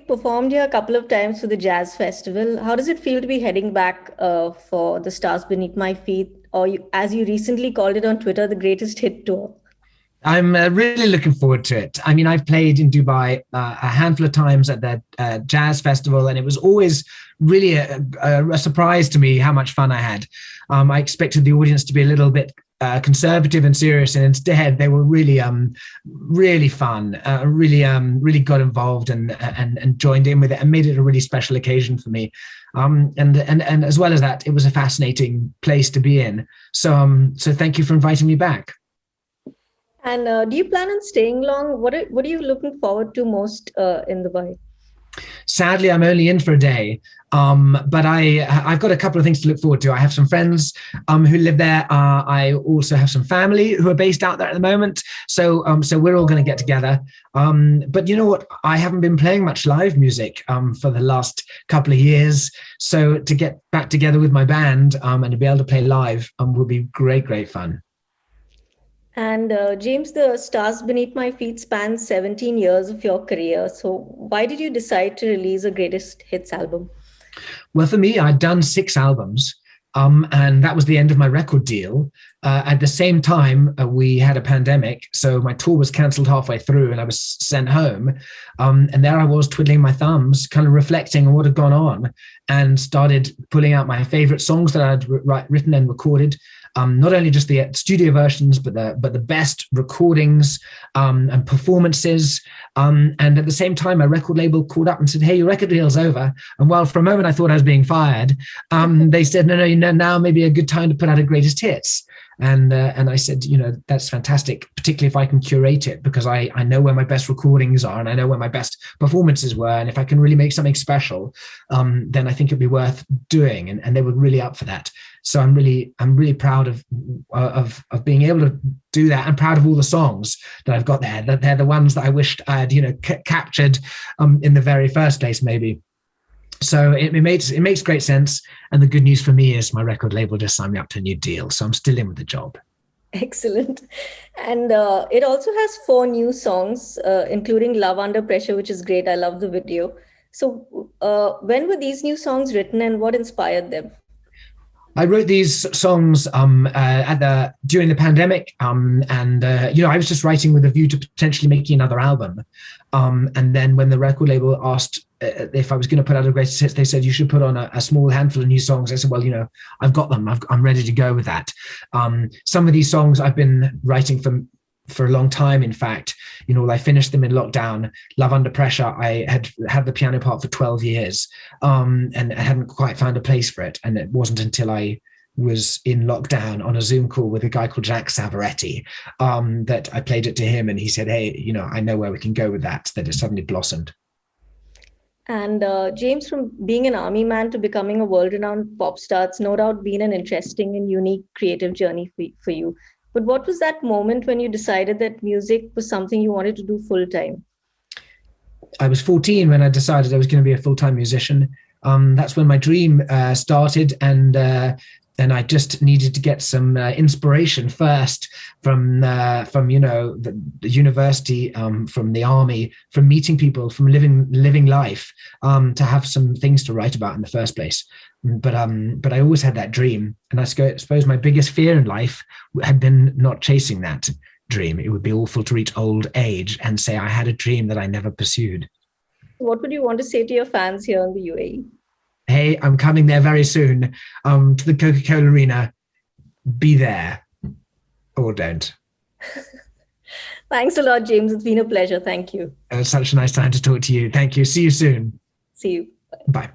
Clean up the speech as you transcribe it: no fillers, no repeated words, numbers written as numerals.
performed here a couple of times for the Jazz Festival. How does it feel to be heading back for the Stars Beneath My Feet, or as you recently called it on Twitter, the greatest hit tour? I'm really looking forward to it. I mean, I've played in Dubai a handful of times at the jazz festival, and it was always really a surprise to me how much fun I had. I expected the audience to be a little bit conservative and serious, and instead they were really fun. Really got involved and joined in with it, and made it a really special occasion for me. And as well as that, it was a fascinating place to be in. So thank you for inviting me back. And do you plan on staying long? What are you looking forward to most in Dubai? Sadly, I'm only in for a day, but I've got a couple of things to look forward to. I have some friends who live there. I also have some family who are based out there at the moment. So we're all going to get together. But you know what? I haven't been playing much live music for the last couple of years. So to get back together with my band and to be able to play live will be great fun. And James, the Stars Beneath My Feet spans 17 years of your career. So why did you decide to release a greatest hits album? Well, for me, I'd done 6 albums, and that was the end of my record deal. At the same time, we had a pandemic, so my tour was cancelled halfway through and I was sent home. And there I was twiddling my thumbs, kind of reflecting on what had gone on, and started pulling out my favorite songs that I'd written and recorded. Not only just the studio versions, but the best recordings and performances. And at the same time, my record label called up and said, "Hey, your record deal's over." And while for a moment I thought I was being fired, they said, "No, now maybe a good time to put out a greatest hits." And I said, that's fantastic, particularly if I can curate it, because I know where my best recordings are and I know where my best performances were. And if I can really make something special, then I think it'd be worth doing. And they were really up for that. So I'm really proud of being able to do that, and proud of all the songs that I've got there. That they're the ones that I wished I had, captured in the very first place, maybe. So it makes great sense. And the good news for me is my record label just signed me up to a new deal. So I'm still in with the job. Excellent. And it also has 4 new songs, including Love Under Pressure, which is great. I love the video. So when were these new songs written and what inspired them? I wrote these songs during the pandemic, and I was just writing with a view to potentially making another album. And then when the record label asked if I was going to put out a greatest hits, they said you should put on a small handful of new songs. I said, well, I've got them. I'm ready to go with that. Some of these songs I've been writing for a long time. In fact, I finished them in lockdown. Love Under Pressure, I had the piano part for 12 years, and I hadn't quite found a place for it. And it wasn't until I was in lockdown on a Zoom call with a guy called Jack Savaretti that I played it to him, and he said, "Hey, I know where we can go with that." That it suddenly blossomed. And James, from being an army man to becoming a world-renowned pop star, it's no doubt been an interesting and unique creative journey for you. But what was that moment when you decided that music was something you wanted to do full-time? I was 14 when I decided I was going to be a full-time musician. That's when my dream started, and I just needed to get some inspiration first from the university, from the army, from meeting people, from living life, to have some things to write about in the first place. But I always had that dream, and I suppose my biggest fear in life had been not chasing that dream. It would be awful to reach old age and say I had a dream that I never pursued. What would you want to say to your fans here in the UAE? Hey, I'm coming there very soon, to the Coca-Cola Arena. Be there or don't. Thanks a lot, James. It's been a pleasure. Thank you. It was such a nice time to talk to you. Thank you. See you soon. See you. Bye.